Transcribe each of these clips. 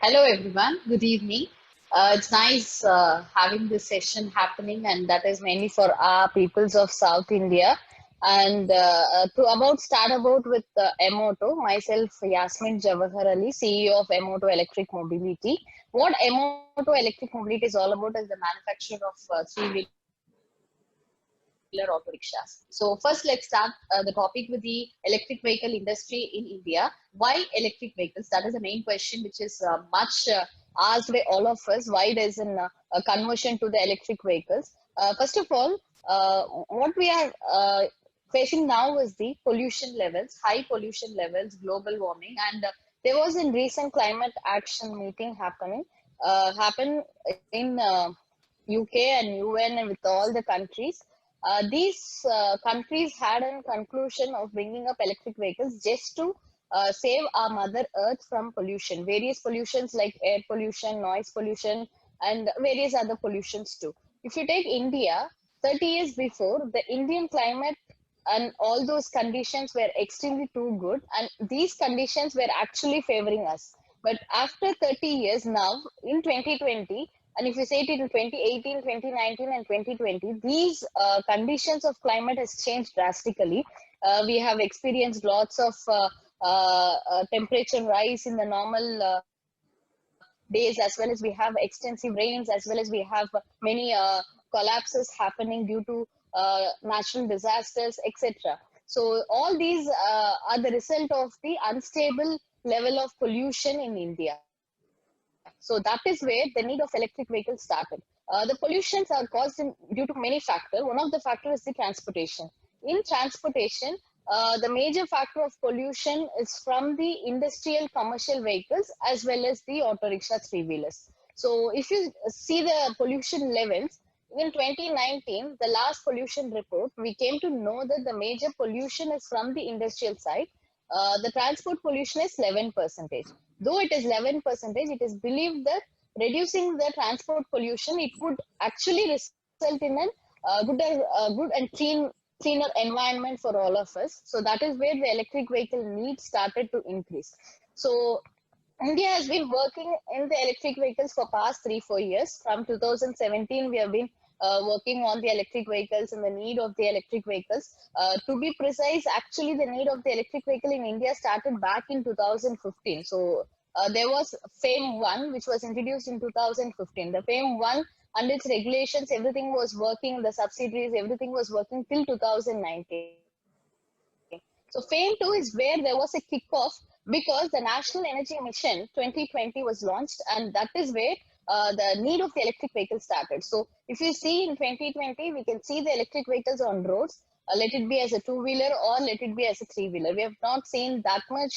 Hello, everyone. Good evening. It's nice having this session happening, and that is mainly for our peoples of South India. And to about start about with Emoto, myself Yasmin Jawahar Ali, CEO of Emoto Electric Mobility. What Emoto Electric Mobility is all about is the manufacture of three-wheeler auto rickshaws. So first, let's start the topic with the electric vehicle industry in India. Why electric vehicles? That is the main question, which is much asked by all of us. Why there is a conversion to the electric vehicles? First of all, what we are facing now is the pollution levels, high pollution levels, global warming, and there was a recent climate action meeting happened in UK and UN and with all the countries. These countries had a conclusion of bringing up electric vehicles just to save our mother earth from pollution, various pollutions like air pollution, noise pollution, and various other pollutions too. If you take India, 30 years before, the Indian climate and all those conditions were extremely too good, and these conditions were actually favoring us. But after 30 years now, in 2020, and if you say it in 2018, 2019, and 2020, these conditions of climate has changed drastically. We have experienced lots of temperature rise in the normal days, as well as we have extensive rains, as well as we have many collapses happening due to natural disasters, etc. So all these are the result of the unstable level of pollution in India. So that is where the need of electric vehicles started. The pollutions are caused due to many factors. One of the factors is the transportation. In transportation, the major factor of pollution is from the industrial commercial vehicles as well as the auto rickshaw three wheelers. So if you see the pollution levels, in 2019, the last pollution report, we came to know that the major pollution is from the industrial side. The transport pollution is 11 percentage. Though it is 11 percentage, it is believed that reducing the transport pollution, it would actually result in a good and cleaner environment for all of us. So that is where the electric vehicle need started to increase. So India has been working in the electric vehicles for past 3-4 years. From 2017, we have been working on the electric vehicles and the need of the electric vehicles. To be precise, actually, the need of the electric vehicle in India started back in 2015. So there was FAME 1, which was introduced in 2015. The FAME 1 and its regulations, everything was working, the subsidiaries, everything was working till 2019. So FAME 2 is where there was a kickoff because the National Energy Mission 2020 was launched, and that is where the need of the electric vehicles started. So if you see in 2020, we can see the electric vehicles on roads, let it be as a two-wheeler or let it be as a three-wheeler. We have not seen that much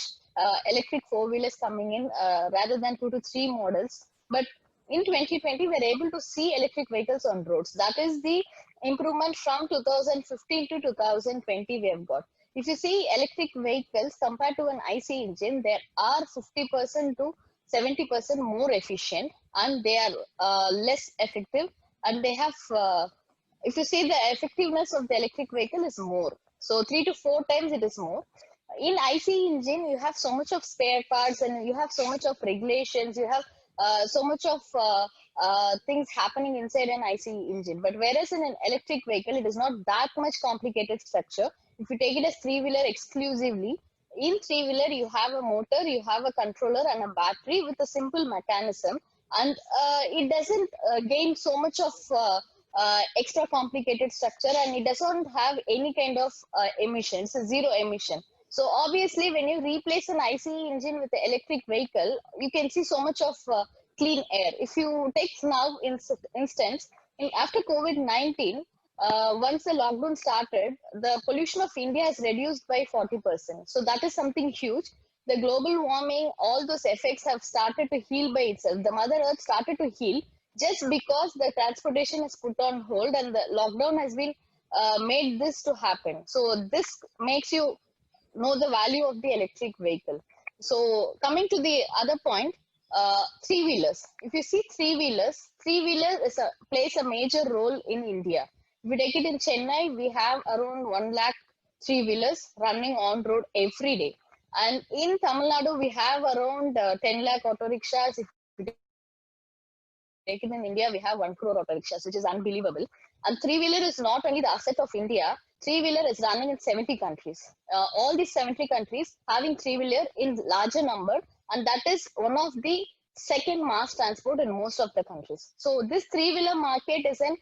electric four-wheelers coming in rather than 2 to 3 models. But in 2020, we're able to see electric vehicles on roads. That is the improvement from 2015 to 2020 we have got. If you see electric vehicles compared to an IC engine, they are 50% to 70% more efficient, and they are less effective, and they have if you see the effectiveness of the electric vehicle is more, so 3 to 4 times it is more. In IC engine, you have so much of spare parts and you have so much of regulations, you have so much of things happening inside an IC engine. But whereas in an electric vehicle, it is not that much complicated structure. If you take it as three-wheeler exclusively, in three-wheeler, you have a motor, you have a controller and a battery with a simple mechanism, and it doesn't gain so much of extra complicated structure, and it doesn't have any kind of emissions, zero emission. So obviously, when you replace an ICE engine with an electric vehicle, you can see so much of clean air. If you take now instance, after COVID-19, once the lockdown started, the pollution of India has reduced by 40%. So that is something huge. The global warming, all those effects have started to heal by itself. The Mother Earth started to heal just because the transportation is put on hold and the lockdown has been made this to happen. So this makes you know the value of the electric vehicle. So coming to the other point, three wheelers. If you see three wheeler plays a major role in India. If we take it in Chennai, we have around 1 lakh three wheelers running on road every day. And in Tamil Nadu, we have around 10 lakh auto rickshaws. If you take it in India, we have 1 crore auto rickshaws, which is unbelievable. And three-wheeler is not only the asset of India. Three-wheeler is running in 70 countries. All these 70 countries having three-wheeler in larger number, and that is one of the second mass transport in most of the countries. So this three-wheeler market is an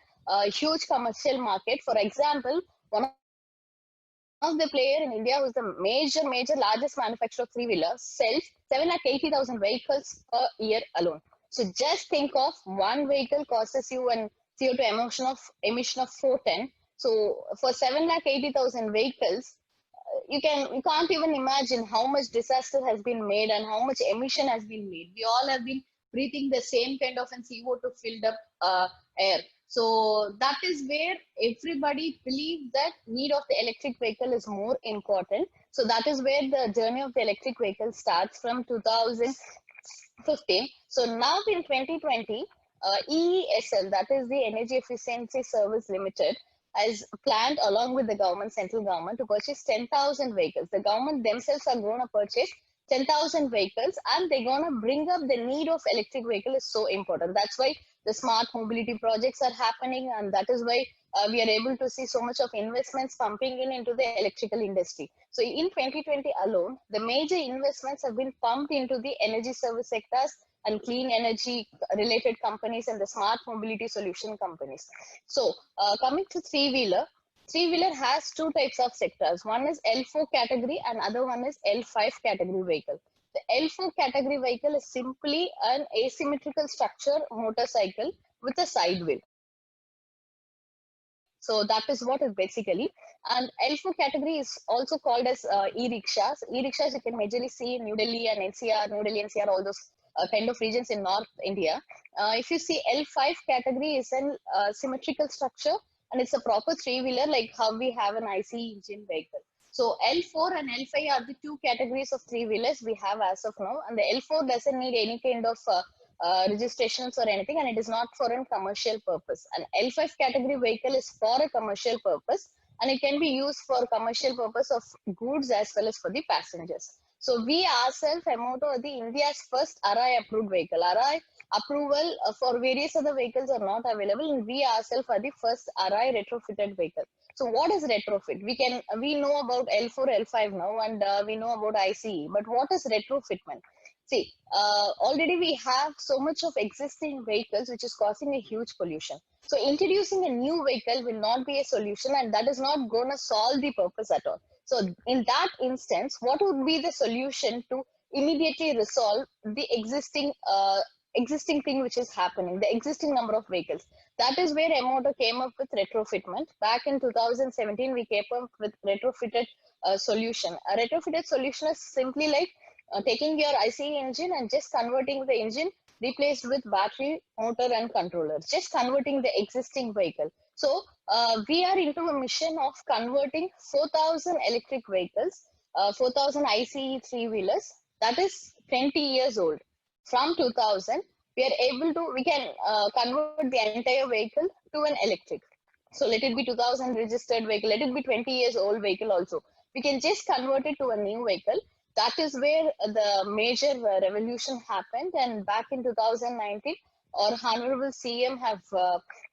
huge commercial market. For example, one of the player in India, who is the major largest manufacturer of three-wheeler, sells 780,000 vehicles per year alone. So just think of one vehicle causes you an CO2 emission of 410. So for 780,000 vehicles, you can't even imagine how much disaster has been made and how much emission has been made. We all have been breathing the same kind of an CO2 filled up air. So that is where everybody believes that need of the electric vehicle is more important. So that is where the journey of the electric vehicle starts from 2015. So now in 2020, EESL, that is the Energy Efficiency Service Limited, has planned along with the government, central government, to purchase 10,000 vehicles. The government themselves are going to purchase 10,000 vehicles, and they're going to bring up the need of electric vehicle is so important. That's why the smart mobility projects are happening, and that is why we are able to see so much of investments pumping in into the electrical industry. So in 2020 alone, the major investments have been pumped into the energy service sectors and clean energy related companies and the smart mobility solution companies. So coming to three-wheeler, three-wheeler has two types of sectors. One is L4 category and other one is L5 category vehicle. The L4 category vehicle is simply an asymmetrical structure motorcycle with a side wheel. So that is what is basically. And L4 category is also called as e-rickshaws. E-rickshaws you can majorly see in New Delhi and NCR, New Delhi, NCR, all those kind of regions in North India. If you see L5 category is an symmetrical structure, and it's a proper three-wheeler like how we have an IC engine vehicle. So L4 and L5 are the two categories of three-wheelers we have as of now, and the L4 doesn't need any kind of registrations or anything, and it is not for a commercial purpose. An L5 category vehicle is for a commercial purpose, and it can be used for commercial purpose of goods as well as for the passengers. So we ourselves, Emoto, are the India's first RI approved vehicle. RI approval for various other vehicles are not available, and we ourselves are the first RI retrofitted vehicle. So what is retrofit? We know about L4, L5 now, and we know about ICE, but what is retrofitment? See, already we have so much of existing vehicles which is causing a huge pollution. So introducing a new vehicle will not be a solution, and that is not going to solve the purpose at all. So in that instance, what would be the solution to immediately resolve the existing thing which is happening, the existing number of vehicles? That is where Emoto came up with retrofitment. Back in 2017, we came up with retrofitted solution. A retrofitted solution is simply like taking your ICE engine and just converting the engine replaced with battery, motor, and controllers, just converting the existing vehicle. So we are into a mission of converting 4,000 electric vehicles, 4,000 ICE three-wheelers, that is 20 years old. From 2000, we can convert the entire vehicle to an electric. So let it be 2000 registered vehicle, let it be 20 years old vehicle also. We can just convert it to a new vehicle. That is where the major revolution happened. And back in 2019, our Honorable CM have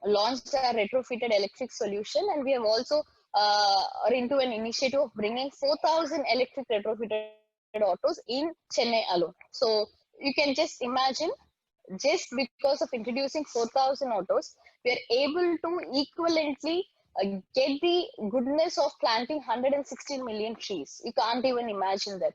launched a retrofitted electric solution, and we have also are into an initiative of bringing 4,000 electric retrofitted autos in Chennai alone. So you can just imagine, just because of introducing 4,000 autos, we are able to equivalently get the goodness of planting 116 million trees. You can't even imagine that.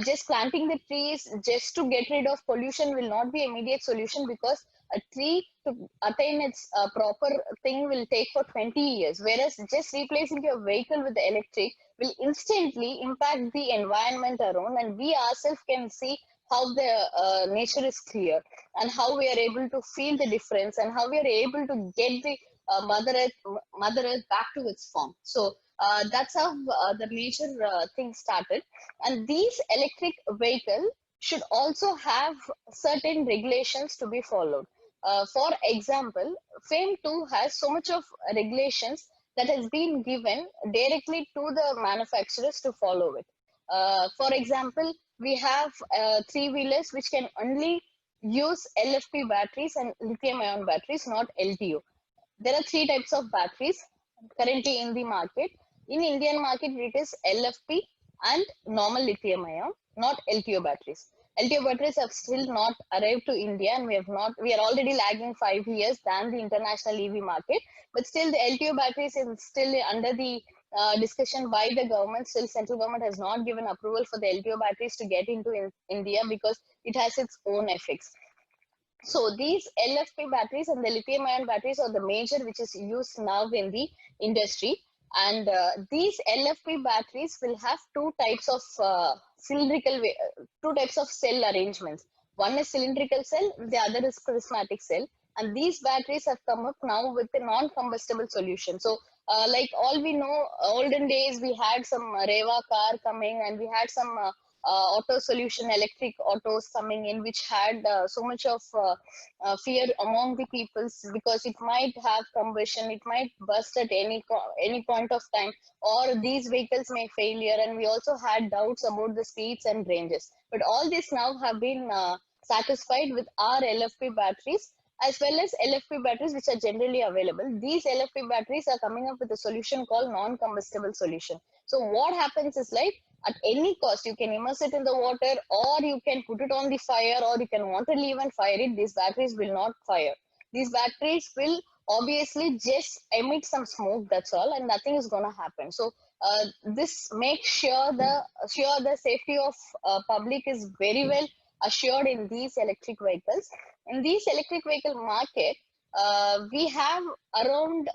Just planting the trees just to get rid of pollution will not be immediate solution, because a tree to attain its proper thing will take for 20 years, whereas just replacing your vehicle with the electric will instantly impact the environment around, and we ourselves can see how the nature is clear, and how we are able to feel the difference, and how we are able to get the mother earth back to its form. So that's how the major thing started. And these electric vehicle should also have certain regulations to be followed. For example, FAME 2 has so much of regulations that has been given directly to the manufacturers to follow it. For example, we have three-wheelers which can only use LFP batteries and lithium-ion batteries, not LTO. There are three types of batteries currently in the market. In Indian market, it is LFP and normal lithium ion, not LTO batteries. LTO batteries have still not arrived to India, and we are already lagging 5 years than the international EV market. But still, the LTO batteries is still under the discussion by the government. Still, central government has not given approval for the LTO batteries to get into India because it has its own effects. So these LFP batteries and the lithium ion batteries are the major which is used now in the industry. And these LFP batteries will have two types of cell arrangements. One is cylindrical cell, the other is prismatic cell. And these batteries have come up now with a non-combustible solution. So like all we know, olden days we had some Reva car coming, and we had some auto solution electric autos coming in, which had so much of fear among the peoples, because it might have combustion, it might burst at any point of time, or these vehicles may failure. And we also had doubts about the speeds and ranges, but all this now have been satisfied with our LFP batteries, as well as LFP batteries which are generally available. These LFP batteries are coming up with a solution called non-combustible solution. So what happens is, like, at any cost, you can immerse it in the water, or you can put it on the fire, or you can want to leave and fire it. These batteries will not fire. These batteries will obviously just emit some smoke, that's all, and nothing is going to happen. So this makes sure the safety of public is very well assured in these electric vehicles. In these electric vehicle market, we have around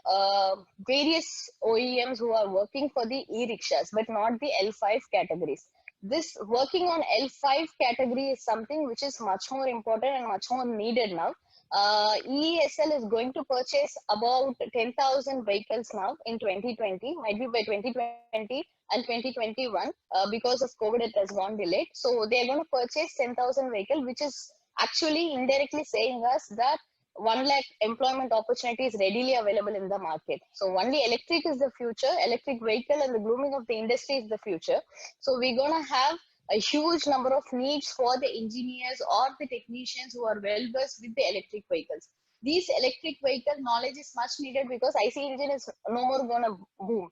various OEMs who are working for the e-rickshaws, but not the L5 categories. This working on L5 category is something which is much more important and much more needed now. EESL is going to purchase about 10,000 vehicles now in 2020, might be by 2020 and 2021. Because of COVID, it has gone delayed. So they are going to purchase 10,000 vehicles, which is actually indirectly saying us that 1 lakh employment opportunities readily available in the market. So only electric is the future, electric vehicle and the blooming of the industry is the future. So we're going to have a huge number of needs for the engineers or the technicians who are well versed with the electric vehicles. These electric vehicle knowledge is much needed because IC engine is no more going to boom.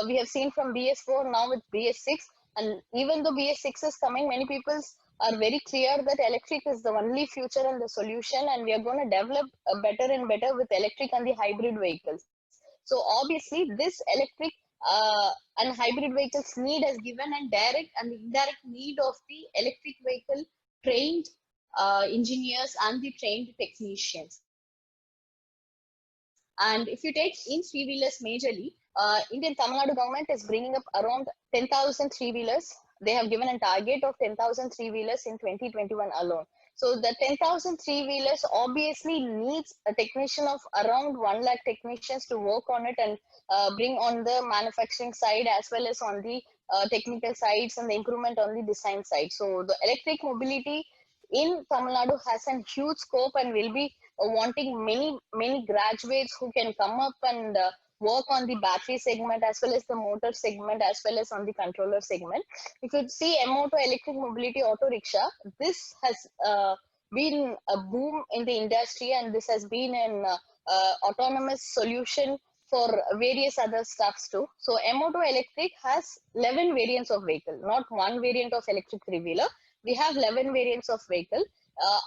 We have seen from BS4 now with BS6, and even though BS6 is coming, many people are very clear that electric is the only future and the solution, and we are going to develop better and better with electric and the hybrid vehicles. So obviously this electric and hybrid vehicles need as given and direct and indirect need of the electric vehicle trained engineers and the trained technicians. And if you take in three-wheelers majorly, Indian Tamil Nadu government is bringing up around 10,000 three-wheelers. They have given a target of 10,000 three-wheelers in 2021 alone. So the 10,000 three-wheelers obviously needs a technician of around 1 lakh technicians to work on it and bring on the manufacturing side as well as on the technical sides and the improvement on the design side. So the electric mobility in Tamil Nadu has a huge scope and will be wanting many graduates who can come up and work on the battery segment as well as the motor segment as well as on the controller segment. If you see M-Auto electric mobility auto rickshaw, this has been a boom in the industry, and this has been an autonomous solution for various other stuffs too. So M-Auto electric has 11 variants of vehicle, not one variant of electric three-wheeler. We have 11 variants of vehicle.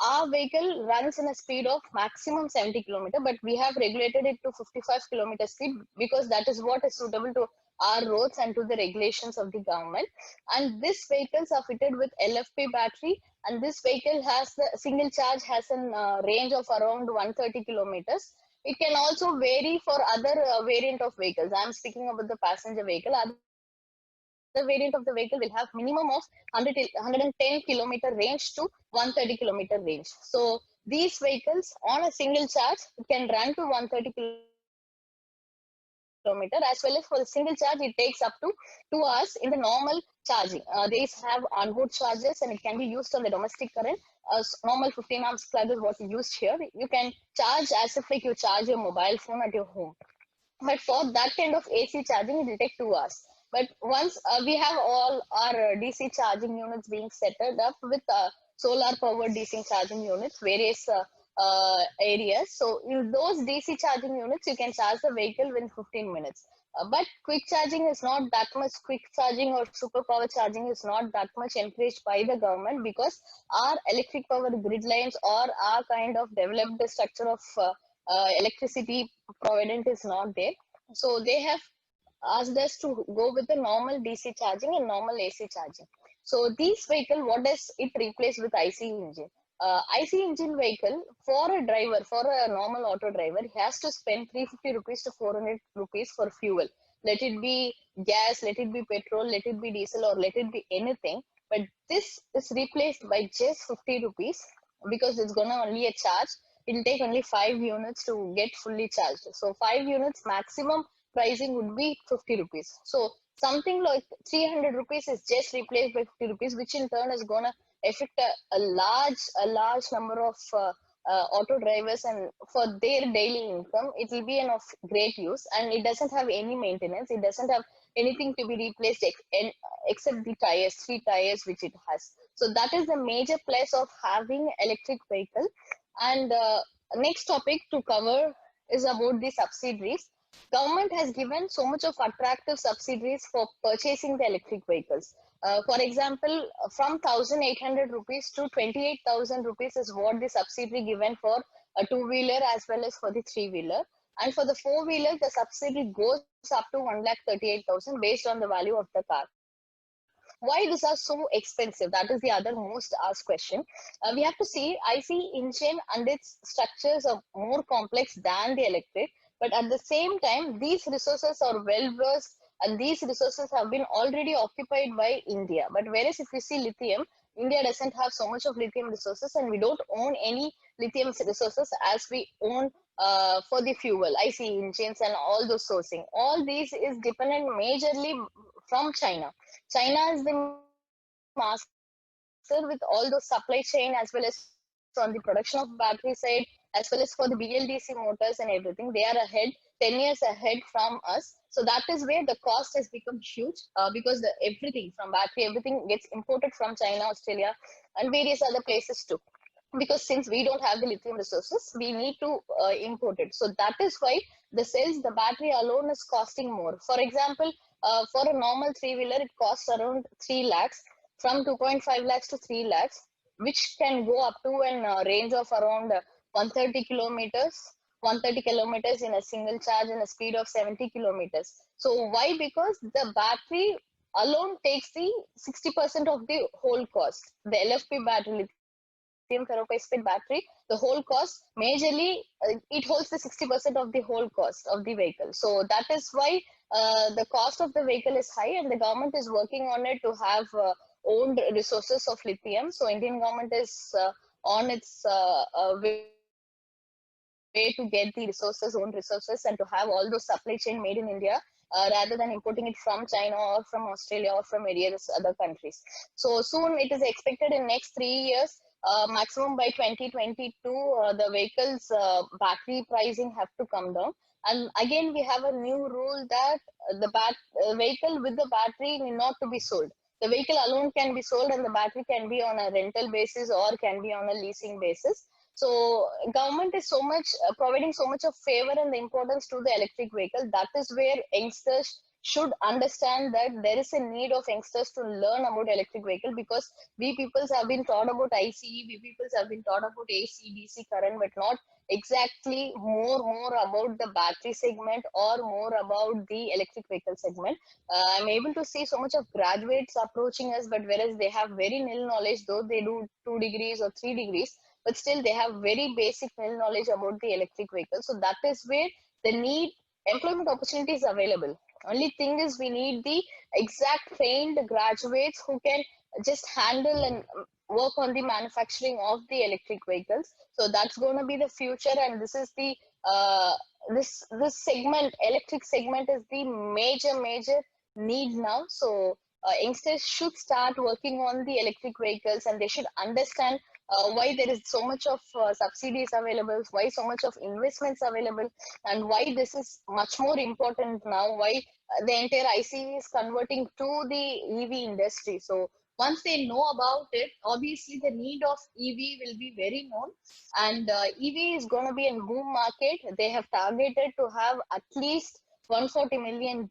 Our vehicle runs in a speed of maximum 70 kilometer, but we have regulated it to 55 kilometer speed because that is what is suitable to our roads and to the regulations of the government. And these vehicles are fitted with LFP battery, and this vehicle has the single charge has a range of around 130 kilometers. It can also vary for other variant of vehicles. I am speaking about the passenger vehicle. Other variant of the vehicle will have minimum of 110 kilometer range to 130 kilometer range. So these vehicles on a single charge can run to 130 kilometer, as well as for the single charge it takes up to 2 hours in the normal charging. These have onboard chargers and it can be used on the domestic current. Normal 15 amps plug is what you used here. You can charge as if like you charge your mobile phone at your home. But for that kind of AC charging, it will take 2 hours. But once we have all our DC charging units being set up with solar powered DC charging units, various areas. So in those DC charging units, you can charge the vehicle within 15 minutes. But quick charging is not that much. Quick charging or super power charging is not that much encouraged by the government, because our electric power grid lines or our kind of developed structure of electricity provident is not there. So they have asked us to go with the normal DC charging and normal AC charging. So this vehicle, what does it replace with IC engine? IC engine vehicle, for a driver, for a normal auto driver, he has to spend 350 rupees to 400 rupees for fuel. Let it be gas, let it be petrol, let it be diesel, or let it be anything. But this is replaced by just 50 rupees, because it's gonna only a charge. It'll take only 5 units to get fully charged. So 5 units maximum pricing would be 50 rupees. So something like 300 rupees is just replaced by 50 rupees, which in turn is gonna affect a large number of auto drivers, and for their daily income it will be of great use. And it doesn't have any maintenance, it doesn't have anything to be replaced except the tires, 3 tires which it has. So that is the major plus of having electric vehicle. And next topic to cover is about the subsidies. Government has given so much of attractive subsidies for purchasing the electric vehicles. For example, from 1,800 rupees to 28,000 rupees is what the subsidy given for a two-wheeler as well as for the three-wheeler. And for the four-wheeler, the subsidy goes up to 1,38,000 based on the value of the car. Why these are so expensive? That is the other most asked question. We have to see IC engine and its structures are more complex than the electric, but at the same time, these resources are well versed, and these resources have been already occupied by India. But whereas if you see lithium, India doesn't have so much of lithium resources, and we don't own any lithium resources as we own for the fuel, IC engines, and all those sourcing. All these is dependent majorly from China. China is the master with all those supply chain, as well as on the production of battery side, as well as for the BLDC motors and everything. They are ahead, 10 years ahead from us. So that is where the cost has become huge, because everything from battery, everything gets imported from China, Australia, and various other places too. Because since we don't have the lithium resources, we need to import it. So that is why the battery alone is costing more. For example, for a normal three-wheeler, it costs around 3 lakhs, from 2.5 lakhs to 3 lakhs, which can go up to an range of around 130 kilometers. 130 kilometers in a single charge and a speed of 70 kilometers. So why? Because the battery alone takes the 60% of the whole cost. The LFP battery, lithium peroxide battery, the whole cost majorly it holds the 60% of the whole cost of the vehicle. So that is why the cost of the vehicle is high, and the government is working on it to have owned resources of lithium. So Indian government is on its way to get the resources, own resources, and to have all those supply chain made in India, rather than importing it from China or from Australia or from various other countries. So soon it is expected in next 3 years, maximum by 2022, the vehicles battery pricing have to come down. And again, we have a new rule that vehicle with the battery need not to be sold. The vehicle alone can be sold, and the battery can be on a rental basis or can be on a leasing basis. So government is so much providing so much of favor and the importance to the electric vehicle. That is where youngsters should understand that there is a need of youngsters to learn about electric vehicle, because we peoples have been taught about ICE, we peoples have been taught about AC, DC current, but not exactly more about the battery segment or more about the electric vehicle segment. I'm able to see so much of graduates approaching us, but whereas they have very nil knowledge, though they do 2 degrees or 3 degrees, but still they have very basic nil knowledge about the electric vehicle. So that is where the need employment opportunities available. Only thing is we need the exact trained graduates who can just handle and work on the manufacturing of the electric vehicles. So that's going to be the future, and this is the this segment, electric segment, is the major need now. So youngsters should start working on the electric vehicles, and they should understand why there is so much of subsidies available, why so much of investments available, and why this is much more important now, why the entire ICE is converting to the EV industry. So once they know about it, obviously the need of EV will be very known, and EV is going to be a boom market. They have targeted to have at least $140 million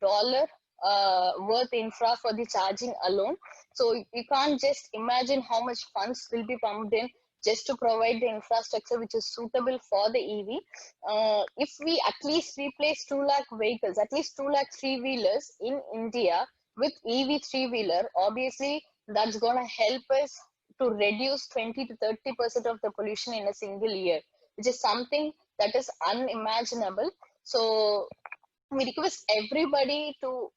worth infra for the charging alone. So you can't just imagine how much funds will be pumped in just to provide the infrastructure which is suitable for the EV. If we at least replace 2 lakh vehicles, at least 2 lakh three-wheelers in India with EV three-wheeler, obviously that's going to help us to reduce 20 to 30% of the pollution in a single year, which is something that is unimaginable. So we request everybody to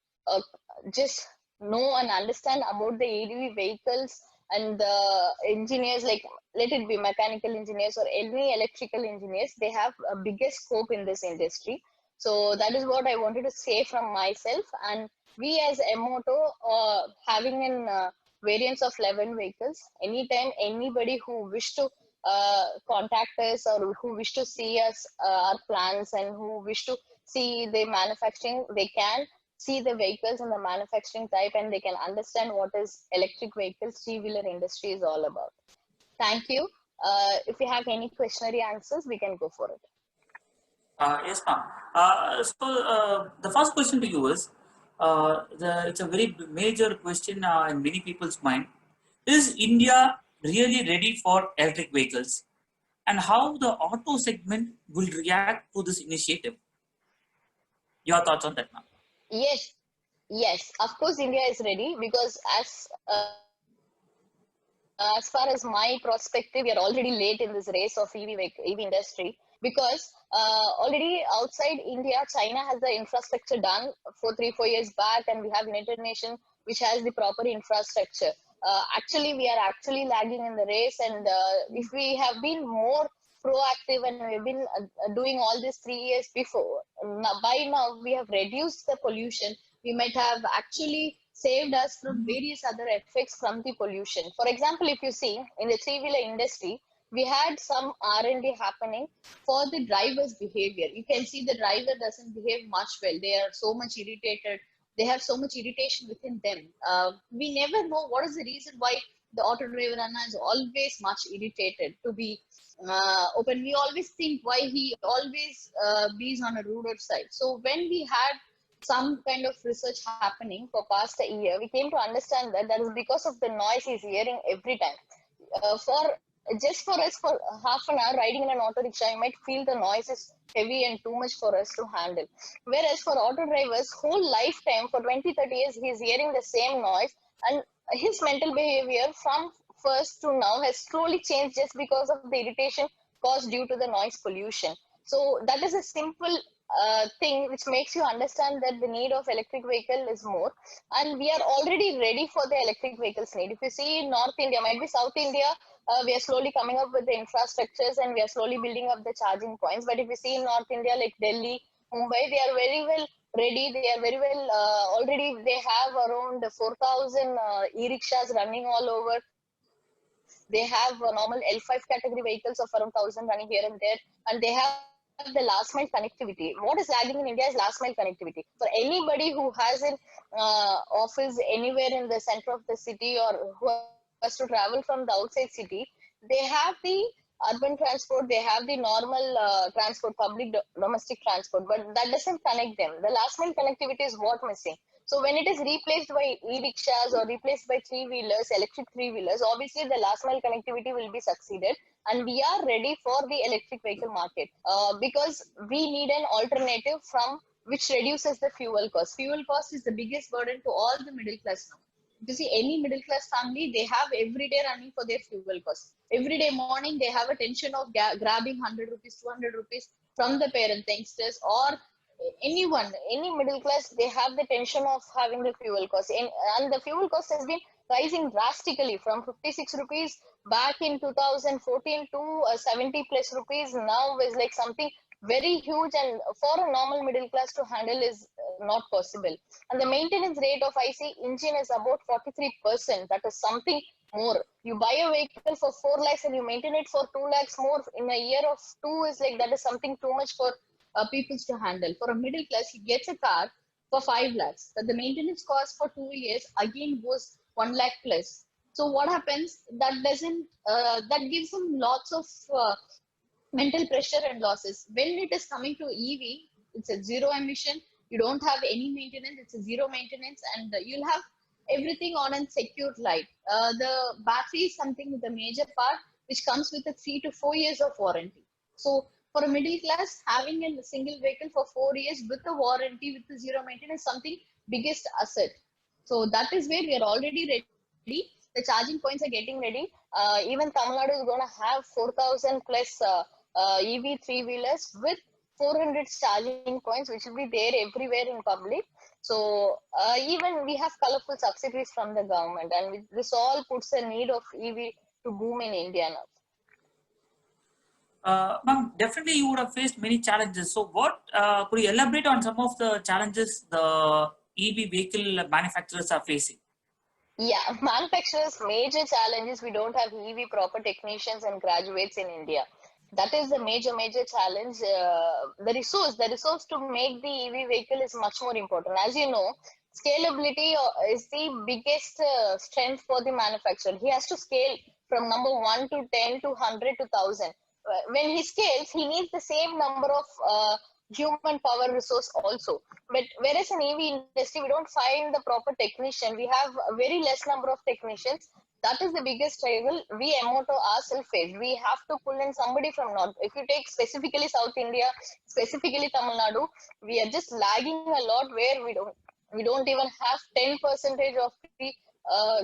just know and understand about the EV vehicles, and the engineers, like let it be mechanical engineers or any electrical engineers, they have a biggest scope in this industry. So that is what I wanted to say from myself. And we as Emoto, having an variants of 11 vehicles, anytime anybody who wish to contact us or who wish to see us, our plans, and who wish to see the manufacturing, they can see the vehicles and the manufacturing type, and they can understand what is electric vehicles three-wheeler industry is all about. Thank you. If you have any questionnaire answers, we can go for it. Yes, ma'am. The first question to you is, it's a very major question in many people's mind. Is India really ready for electric vehicles? And how the auto segment will react to this initiative? Your thoughts on that, ma'am? Yes, yes, of course, India is ready, because as far as my perspective, we are already late in this race of EV industry, because already outside India, China has the infrastructure done for 3 4 years back, and we have United Nations which has the proper infrastructure. Actually, we are actually lagging in the race, and if we have been more proactive and we've been doing all this 3 years before, now, by now we have reduced the pollution. We might have actually saved us from various other effects from the pollution. For example, if you see in the three-wheeler industry, we had some R&D happening for the driver's behavior. You can see the driver doesn't behave much well. They are so much irritated. They have so much irritation within them. We never know what is the reason why the auto driver Anna is always much irritated. To be open, we always think why he always bees on a ruder side. So when we had some kind of research happening for past a year, we came to understand that that is because of the noise he's hearing every time. For just for us, for half an hour riding in an auto rickshaw, you might feel the noise is heavy and too much for us to handle. Whereas for auto drivers, whole lifetime for 20 30 years, he's hearing the same noise, and his mental behavior from first to now has slowly changed just because of the irritation caused due to the noise pollution. So that is a simple thing which makes you understand that the need of electric vehicle is more, and we are already ready for the electric vehicles need. If you see in North India, might be South India, we are slowly coming up with the infrastructures and we are slowly building up the charging points. But if you see in North India, like Delhi, Mumbai, they are very well ready. They are very well already. They have around 4,000 e-rickshaws running all over. They have normal L5 category vehicles of around 1,000 running here and there, and they have the last mile connectivity. What is lagging in India is last mile connectivity. For anybody who has an office anywhere in the center of the city, or who has to travel from the outside city, they have the urban transport, they have the normal transport, public domestic transport, but that doesn't connect them. The last mile connectivity is what missing. So when it is replaced by e-rickshaws or replaced by three-wheelers, electric three-wheelers, obviously the last mile connectivity will be succeeded, and we are ready for the electric vehicle market, because we need an alternative from which reduces the fuel cost. Fuel cost is the biggest burden to all the middle class now. If you see any middle class family, they have every day running for their fuel cost. Every day morning, they have a tension of grabbing 100 rupees, 200 rupees from the parent youngsters, or anyone, any middle class, they have the tension of having the fuel cost. And the fuel cost has been rising drastically from 56 rupees back in 2014 to 70 plus rupees now is like something very huge, and for a normal middle class to handle is not possible. And the maintenance rate of IC engine is about 43%. That is something more. You buy a vehicle for 4 lakhs and you maintain it for 2 lakhs more in a year of two is like that is something too much for people to handle. For a middle class, he gets a car for 5 lakhs, but the maintenance cost for 2 years again goes 1 lakh plus. So what happens? That doesn't that gives him lots of mental pressure and losses. When it is coming to EV, it's a zero emission. You don't have any maintenance. It's a zero maintenance, and you'll have everything on a secured life. The battery is something with a major part which comes with a 3 to 4 years of warranty. So for a middle class, having a single vehicle for 4 years with a warranty with the zero maintenance is something biggest asset. So that is where we are already ready. The charging points are getting ready. Even Tamil Nadu is going to have 4,000 plus EV three wheelers with 400 charging points, which will be there everywhere in public. So even we have colorful subsidies from the government, and this all puts a need of EV to boom in India now. Ma'am, definitely you would have faced many challenges. So, what could you elaborate on some of the challenges the EV vehicle manufacturers are facing? Yeah, manufacturers' major challenges we don't have EV proper technicians and graduates in India. That is the major challenge. The resource to make the EV vehicle is much more important. As you know, scalability is the biggest strength for the manufacturer. He has to scale from number 1 to 10 to 100 to 1,000. When he scales, he needs the same number of human power resource also. But whereas in EV industry, we don't find the proper technician. We have a very less number of technicians. That is the biggest struggle we Emoto ourselves face. We have to pull in somebody from North. If you take specifically South India, specifically Tamil Nadu, we are just lagging a lot where we don't even have 10% of the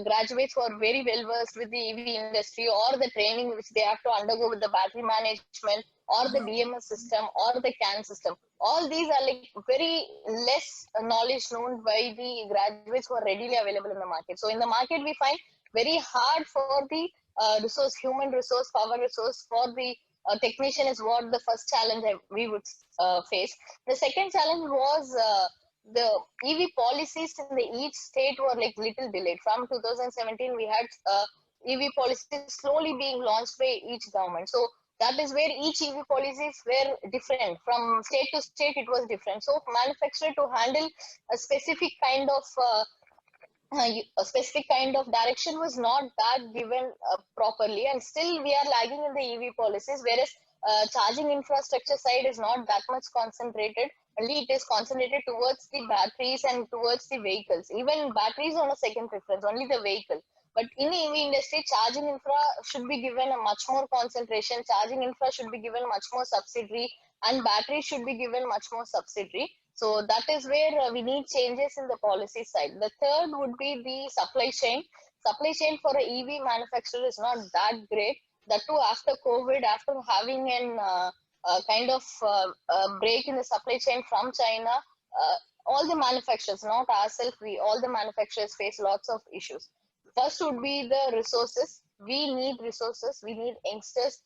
graduates who are very well versed with the EV industry or the training which they have to undergo with the battery management or the BMS system or the CAN system. All these are like very less knowledge known by the graduates who are readily available in the market. So in the market, we find very hard for the resource, human resource, power resource for the technician is what the first challenge we would face. The second challenge was the EV policies in the each state were like little delayed. From 2017, we had EV policies slowly being launched by each government. So that is where each EV policies were different. From state to state, it was different. So manufacturer to handle a specific kind of a specific kind of direction was not that given properly, and still we are lagging in the EV policies, whereas charging infrastructure side is not that much concentrated. Only it is concentrated towards the batteries and towards the vehicles. Even batteries on a second preference, only the vehicle. But in the EV industry, charging infra should be given a much more concentration. Charging infra should be given much more subsidiary, and batteries should be given much more subsidiary. So that is where we need changes in the policy side. The third would be the supply chain. Supply chain for a EV manufacturer is not that great. That too after COVID, after having an kind of break in the supply chain from China, all the manufacturers, not ourselves, we all the manufacturers face lots of issues. First would be the resources. We need resources. We need youngsters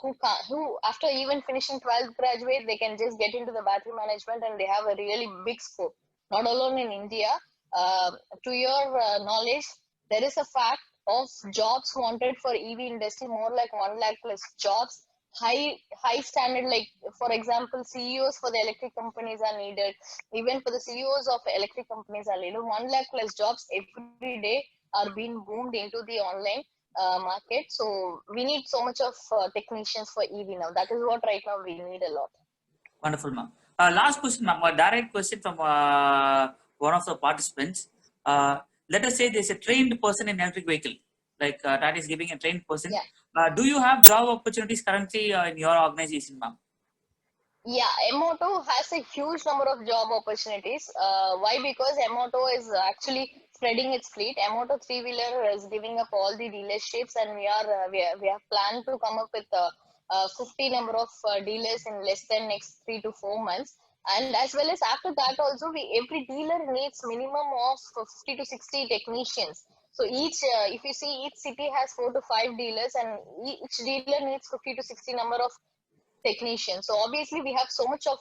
who after even finishing 12th graduate, they can just get into the battery management and they have a really big scope. Not alone in India. Uh, to your knowledge, there is a fact of jobs wanted for EV industry more like 1 lakh plus jobs. High standard, like for example, CEOs for the electric companies are needed. Even for the CEOs of electric companies are needed. 1 lakh plus jobs every day are being boomed into the online market. So we need so much of technicians for EV now. That is what right now we need a lot. Wonderful, ma'am. Last question, ma'am. A direct question from one of the participants. Let us say there's a trained person in electric vehicle, like that is giving a trained person. Yeah. Do you have job opportunities currently in your organization, ma'am? Yeah, Emoto has a huge number of job opportunities. Why? Because Emoto is actually spreading its fleet. Emoto three wheeler is giving up all the dealerships, and we have planned to come up with 50 number of dealers in less than next 3 to 4 months. And as well as after that also, every dealer needs minimum of 50 to 60 technicians. So each, if you see, each city has 4 to 5 dealers, and each dealer needs 50 to 60 number of technicians. So obviously we have so much of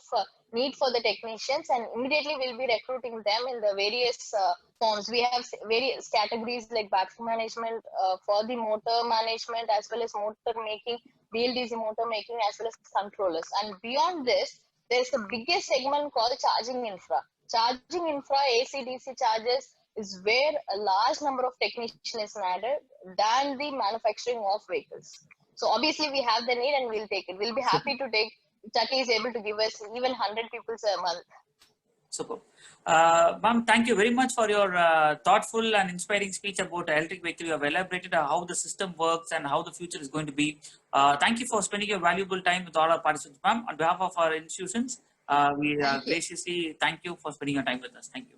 need for the technicians, and immediately we'll be recruiting them in the various forms. We have various categories like battery management, for the motor management, as well as motor making, BLDC motor making, as well as controllers. And beyond this, there's the biggest segment called charging infra. Charging infra, AC DC chargers, is where a large number of technicians is added than the manufacturing of vehicles. So obviously we have the need and we'll take it. We'll be happy to take. Chucky is able to give us even 100 people a month. Super. Ma'am, thank you very much for your thoughtful and inspiring speech about electric vehicle. You have elaborated how the system works and how the future is going to be. Thank you for spending your valuable time with all our participants, ma'am. On behalf of our institutions, we graciously thank you for spending your time with us. Thank you.